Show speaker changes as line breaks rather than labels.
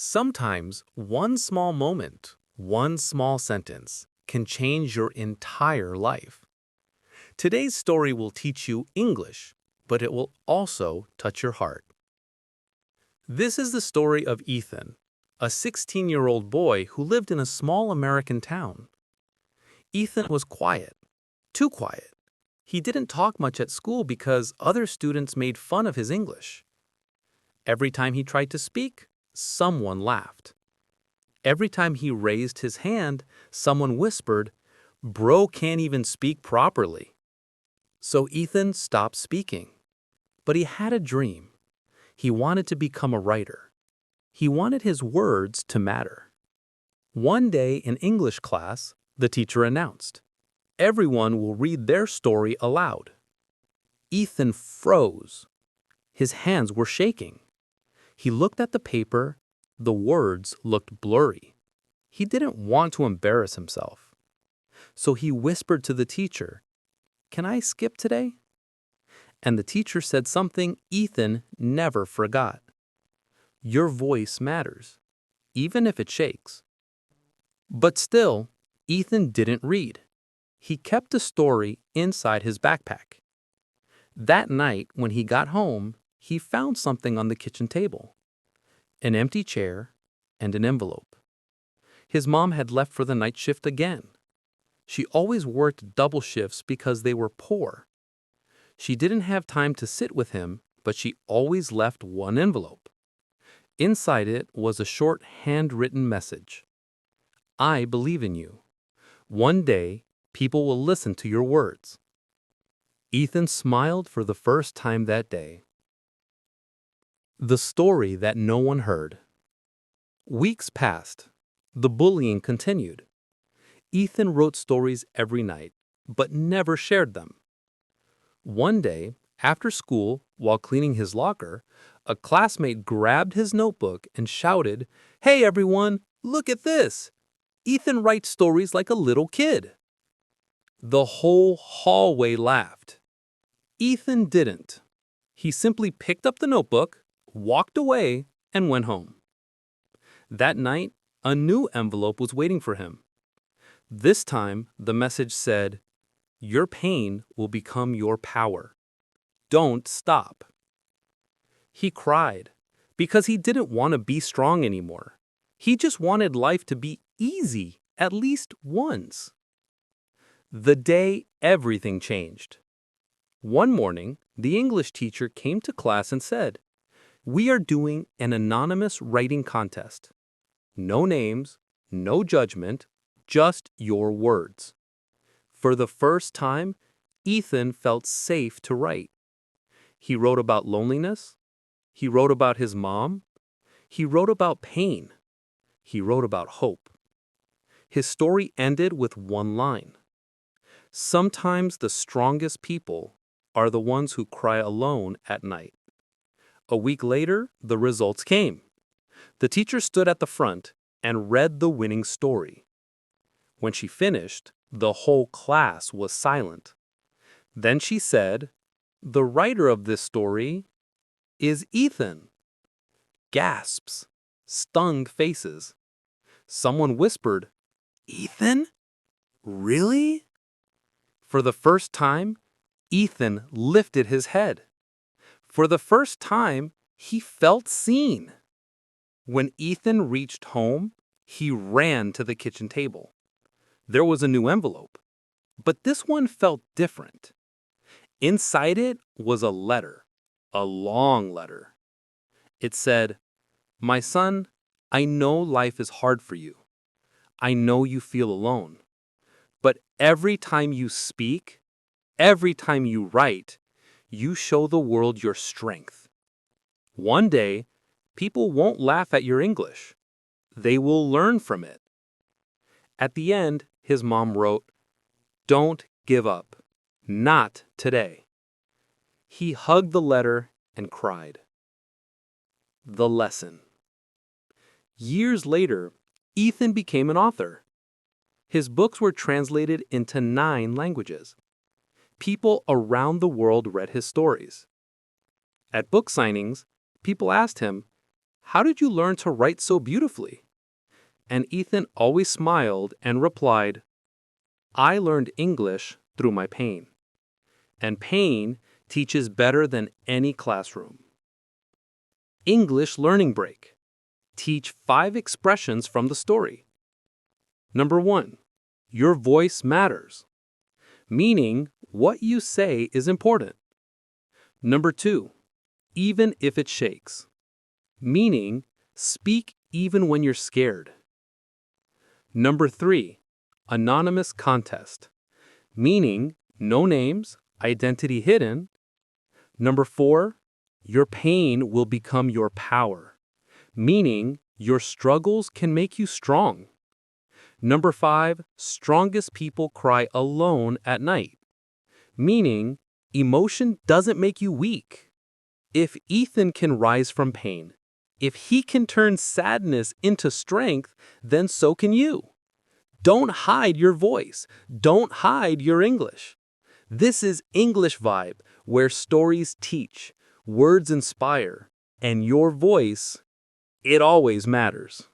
Sometimes one small moment, one small sentence can change your entire life. Today's story will teach you English, but it will also touch your heart. This is the story of Ethan, a 16-year-old boy who lived in a small American town. Ethan was quiet, too quiet. He didn't talk much at school because other students made fun of his English. Every time he tried to speak, someone laughed. Every time he raised his hand, someone whispered, "Bro can't even speak properly." So Ethan stopped speaking. But he had a dream. He wanted to become a writer. He wanted his words to matter. One day in English class, the teacher announced, "Everyone will read their story aloud." Ethan froze. His hands were shaking. He looked at the paper. The words looked blurry. He didn't want to embarrass himself. So he whispered to the teacher, "Can I skip today?" And the teacher said something Ethan never forgot. "Your voice matters, even if it shakes." But still, Ethan didn't read. He kept the story inside his backpack. That night, when he got home, he found something on the kitchen table: an empty chair and an envelope. His mom had left for the night shift again. She always worked double shifts because they were poor. She didn't have time to sit with him, but she always left one envelope. Inside it was a short handwritten message. "I believe in you. One day, people will listen to your words." Ethan smiled for the first time that day. The story that no one heard. Weeks passed. The bullying continued. Ethan wrote stories every night, but never shared them. One day, after school, while cleaning his locker, a classmate grabbed his notebook and shouted, "Hey everyone, look at this! Ethan writes stories like a little kid." The whole hallway laughed. Ethan didn't. He simply picked up the notebook, walked away, and went home. That night, a new envelope was waiting for him. This time, the message said, "Your pain will become your power. Don't stop." He cried because he didn't want to be strong anymore. He just wanted life to be easy at least once. The day everything changed. One morning, the English teacher came to class and said, "We are doing an anonymous writing contest. No names, no judgment, just your words." For the first time, Ethan felt safe to write. He wrote about loneliness. He wrote about his mom. He wrote about pain. He wrote about hope. His story ended with one line: "Sometimes the strongest people are the ones who cry alone at night." A week later, the results came. The teacher stood at the front and read the winning story. When she finished, the whole class was silent. Then she said, "The writer of this story is Ethan." Gasps, stung faces. Someone whispered, "Ethan? Really?" For the first time, Ethan lifted his head. For the first time, he felt seen. When Ethan reached home, he ran to the kitchen table. There was a new envelope, but this one felt different. Inside it was a letter, a long letter. It said, "My son, I know life is hard for you. I know you feel alone. But every time you speak, every time you write, you show the world your strength. One day, people won't laugh at your English. They will learn from it." At the end, his mom wrote, "Don't give up. Not today." He hugged the letter and cried. The lesson. Years later, Ethan became an author. His books were translated into 9 languages. People around the world read his stories. At book signings, people asked him, how did you learn to write so beautifully?" And Ethan always smiled and replied, "I learned English through my pain. And pain teaches better than any classroom." English learning break. Teach 5 expressions from the story. Number 1. Your voice matters, meaning what you say is important. Number 2. Even if it shakes, meaning speak even when you're scared. Number 3. Anonymous contest, meaning no names, identity hidden. Number 4. Your pain will become your power, meaning your struggles can make you strong. Number 5. Strongest people cry alone at night, meaning emotion doesn't make you weak. If Ethan can rise from pain, if he can turn sadness into strength, then so can you. Don't hide your voice. Don't hide your English. This is English Vibe, where stories teach, words inspire, and your voice, it always matters.